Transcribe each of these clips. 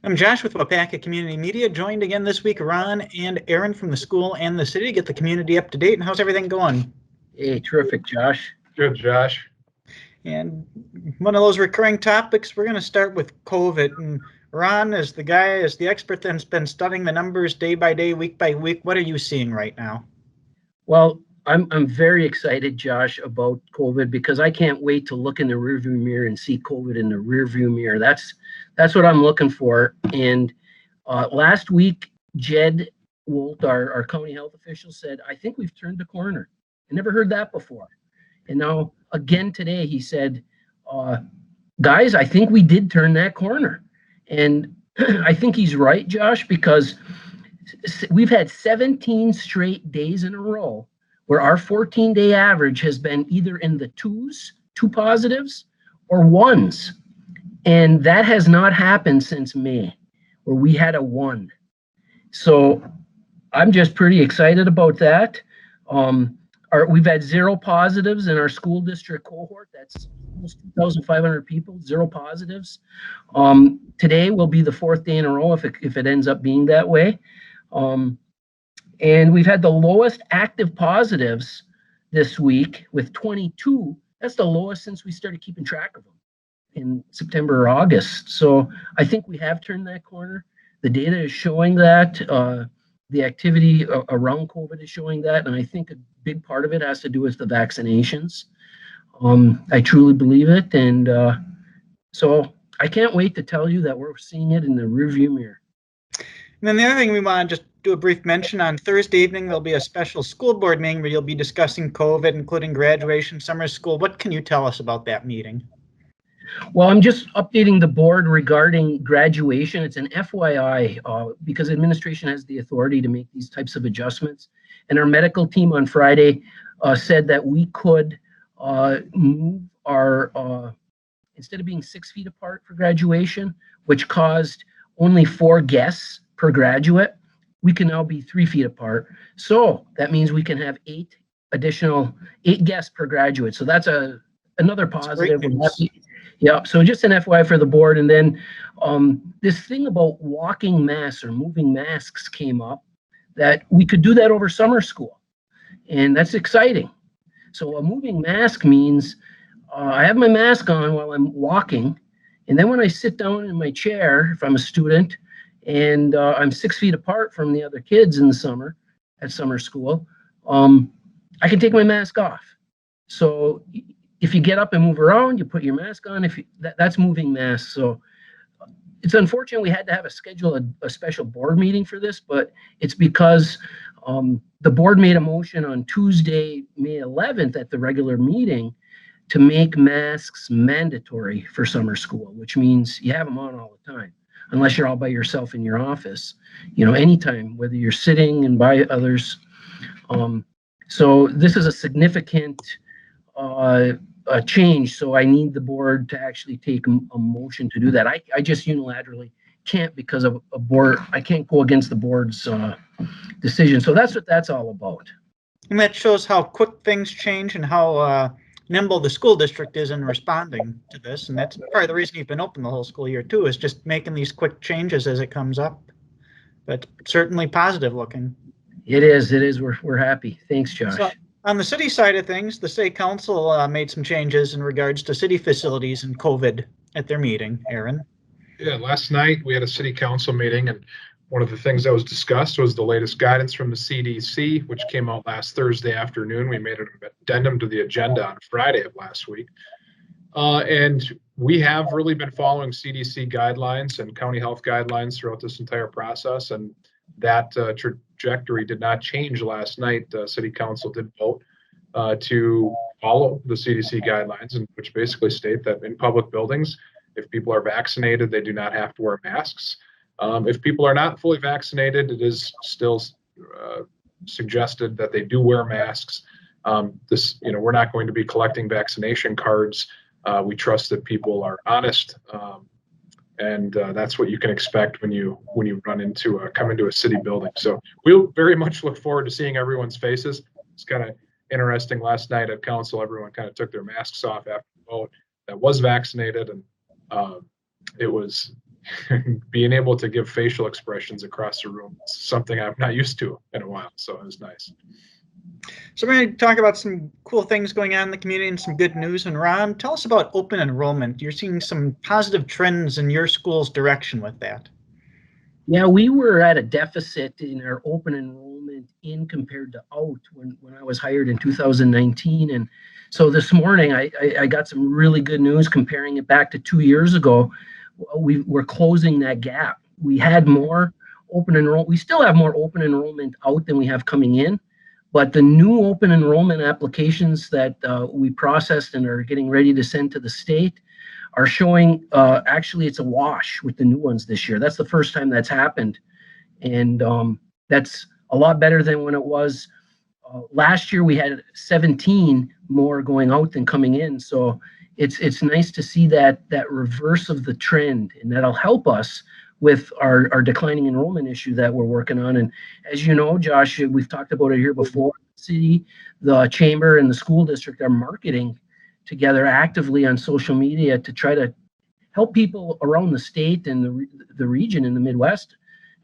I'm Josh with Waupaca Community Media, joined again this week Ron and Aaron from the school and the city to get the community up to date. And how's everything going? Hey, terrific, Josh. Good, Josh. And one of those recurring topics, we're going to start with COVID. And Ron, as the expert that's been studying the numbers day by day, week by week, what are you seeing right now? Well, I'm very excited, Josh, about COVID because I can't wait to look in the rearview mirror and see COVID in the rearview mirror. That's what I'm looking for. And last week, Jed Wolt, our county health official, said, "I think we've turned the corner." I never heard that before. And now again today, he said, "Guys, I think we did turn that corner." And I think he's right, Josh, because we've had 17 straight days in a row where our 14-day average has been either in the two positives, or ones. And that has not happened since May, where we had a 1. So I'm just pretty excited about that. We've had 0 positives in our school district cohort. That's almost 2,500 people, 0 positives. Today will be the 4th day in a row if it ends up being that way. And we've had the lowest active positives this week with 22. That's the lowest since we started keeping track of them in September or August. So I think we have turned that corner. The data is showing that. The activity around COVID is showing that. And I think a big part of it has to do with the vaccinations. I truly believe it. And so I can't wait to tell you that we're seeing it in the rearview mirror. And then the other thing we want to just do a brief mention on Thursday evening, there'll be a special school board meeting where you'll be discussing COVID, including graduation, summer school. What can you tell us about that meeting? Well, I'm just updating the board regarding graduation. It's an FYI because administration has the authority to make these types of adjustments. And our medical team on Friday said that we could move our, instead of being 6 feet apart for graduation, which caused only 4 guests per graduate, we can now be 3 feet apart. So that means we can have 8 guests per graduate. So that's another positive. Yeah, so just an FYI for the board. And then this thing about walking masks or moving masks came up, that we could do that over summer school. And that's exciting. So a moving mask means I have my mask on while I'm walking. And then when I sit down in my chair, if I'm a student, and I'm 6 feet apart from the other kids in the summer at summer school, I can take my mask off. So if you get up and move around, you put your mask on. That's moving masks. So it's unfortunate we had to have a special board meeting for this, but it's because the board made a motion on Tuesday, May 11th at the regular meeting to make masks mandatory for summer school, which means you have them on all the time, unless you're all by yourself in your office, anytime, whether you're sitting and by others. So this is a significant change. So I need the board to actually take a motion to do that. I just unilaterally can't because of a board. I can't go against the board's decision. So that's what that's all about. And that shows how quick things change and how nimble the school district is in responding to this. And that's part of the reason you've been open the whole school year too, is just making these quick changes as it comes up. But certainly positive looking. It is. We're happy. Thanks, Josh. So on the city side of things, the city council made some changes in regards to city facilities and COVID at their meeting. Aaron? Yeah, last night we had a city council meeting, and one of the things that was discussed was the latest guidance from the CDC, which came out last Thursday afternoon. We made an addendum to the agenda on Friday of last week. And we have really been following CDC guidelines and county health guidelines throughout this entire process. And that trajectory did not change last night. City council did vote to follow the CDC guidelines, which basically state that in public buildings, if people are vaccinated, they do not have to wear masks. If people are not fully vaccinated, it is still suggested that they do wear masks. We're not going to be collecting vaccination cards. We trust that people are honest, and that's what you can expect when you come into a city building. So we'll very much look forward to seeing everyone's faces. It's kind of interesting. Last night at council, everyone kind of took their masks off after the vote that was vaccinated, and it was being able to give facial expressions across the room, is something I'm not used to in a while. So it was nice. So we're going to talk about some cool things going on in the community and some good news. And Ron, tell us about open enrollment. You're seeing some positive trends in your school's direction with that. Yeah, we were at a deficit in our open enrollment in compared to out when I was hired in 2019. And so this morning I got some really good news comparing it back to 2 years ago. We're closing that gap. We had more open enrollment. We still have more open enrollment out than we have coming in. But the new open enrollment applications that we processed and are getting ready to send to the state are showing actually it's a wash with the new ones this year. That's the first time that's happened. And that's a lot better than when it was last year. We had 17 more going out than coming in. So it's nice to see that reverse of the trend, and that'll help us with our declining enrollment issue that we're working on. And as you know, Josh, we've talked about it here before. The city, the chamber, and the school district are marketing together actively on social media to try to help people around the state and the region in the Midwest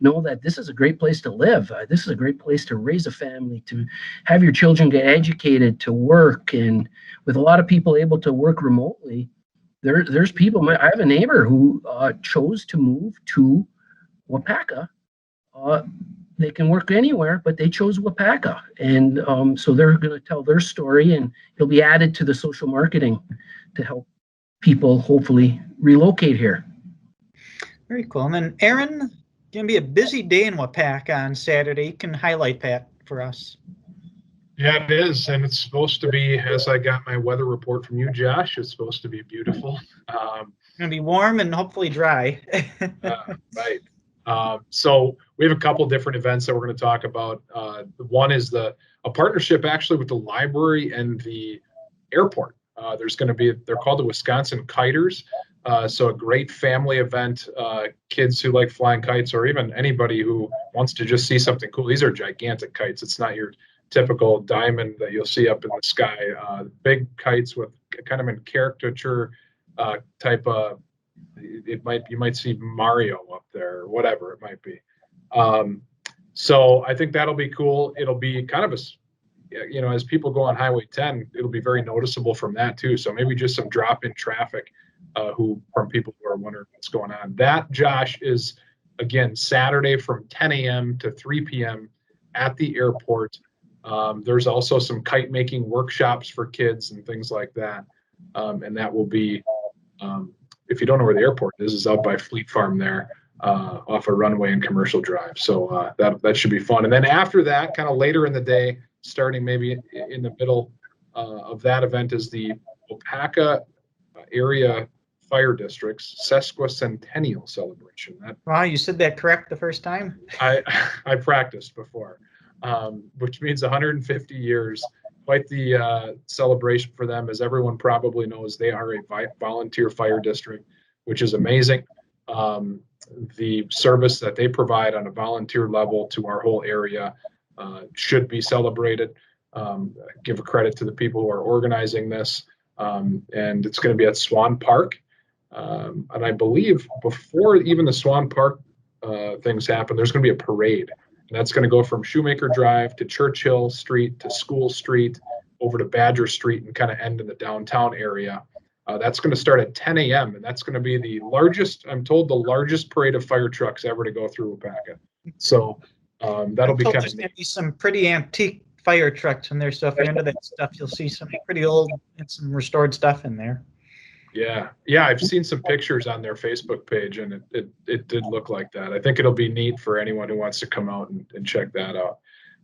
know that this is a great place to live. This is a great place to raise a family, to have your children get educated, to work. And with a lot of people able to work remotely, there's people. I have a neighbor who chose to move to Waupaca. They can work anywhere, but they chose Waupaca. And so they're going to tell their story, and it'll be added to the social marketing to help people hopefully relocate here. Very cool. And then Aaron, going to be a busy day in Waupaca on Saturday. You can highlight that for us. Yeah, it is. And it's supposed to be, as I got my weather report from you, Josh, it's supposed to be beautiful. It's going to be warm and hopefully dry. Right. So we have a couple different events that we're going to talk about. One is a partnership actually with the library and the airport. There's going to be, they're called the Wisconsin Kiters. So a great family event, kids who like flying kites, or even anybody who wants to just see something cool. These are gigantic kites. It's not your typical diamond that you'll see up in the sky. Big kites with kind of in caricature type of, you might see Mario up there or whatever it might be. So I think that'll be cool. It'll be kind of as people go on Highway 10, it'll be very noticeable from that too. So maybe just some drop in traffic from people who are wondering what's going on. That, Josh, is again Saturday from 10 a.m. to 3 p.m. at the airport. There's also some kite making workshops for kids and things like that. And that will be, if you don't know where the airport is out by Fleet Farm there, off a runway and Commercial Drive. So that should be fun. And then after that, kind of later in the day, starting maybe in the middle of that event, is the Waupaca area fire district's sesquicentennial celebration. Wow, you said that correct the first time? I practiced before, which means 150 years. Quite the celebration for them. As everyone probably knows, they are a volunteer fire district, which is amazing. The service that they provide on a volunteer level to our whole area should be celebrated. Give a credit to the people who are organizing this. And it's going to be at Swan Park. And I believe before even the Swan Park things happen, there's going to be a parade. And that's going to go from Shoemaker Drive to Churchill Street to School Street over to Badger Street and kind of end in the downtown area. That's going to start at 10 a.m. and that's going to be the largest, I'm told, the largest parade of fire trucks ever to go through Waupaca. So that'll be kind of neat. There's going to be some pretty antique fire trucks in there. So if you're into that stuff, you'll see some pretty old and some restored stuff in there. Yeah, I've seen some pictures on their Facebook page, and it did look like that. I think it'll be neat for anyone who wants to come out and check that out.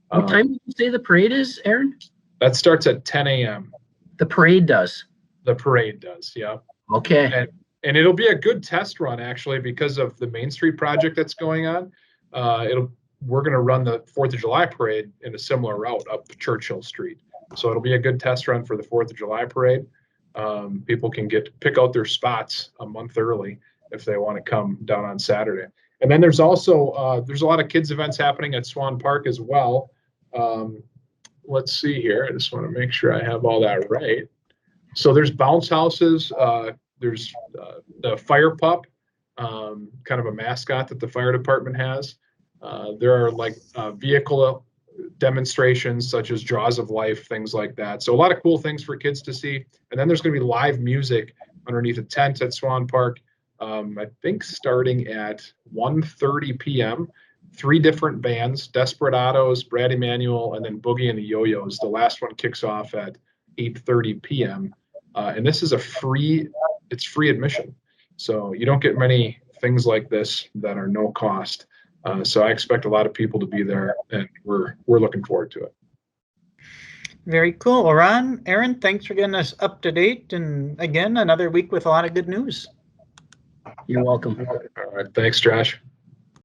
What time did you say the parade is, Aaron? That starts at 10 a.m. The parade does? The parade does, yeah. Okay. And it'll be a good test run, actually, because of the Main Street project that's going on. We're going to run the 4th of July parade in a similar route up Churchill Street. So it'll be a good test run for the 4th of July parade. People can pick out their spots a month early if they want to come down on Saturday. And then there's also there's a lot of kids events happening at Swan Park as well. Let's see here. I just want to make sure I have all that right. So there's bounce houses. There's the fire pup. kind of a mascot that the fire department has. There are like vehicle demonstrations such as Jaws of Life, things like that. So a lot of cool things for kids to see. And then there's going to be live music underneath a tent at Swan Park. I think starting at 1:30 p.m. 3 different bands: Desperados, Brad Emanuel, and then Boogie and the Yo-Yos. The last one kicks off at 8:30 p.m. And this is it's free admission. So you don't get many things like this that are no cost. So I expect a lot of people to be there, and we're looking forward to it. Very cool. Well, Ron, Aaron, thanks for getting us up to date. And again, another week with a lot of good news. You're welcome. All right. Thanks, Josh.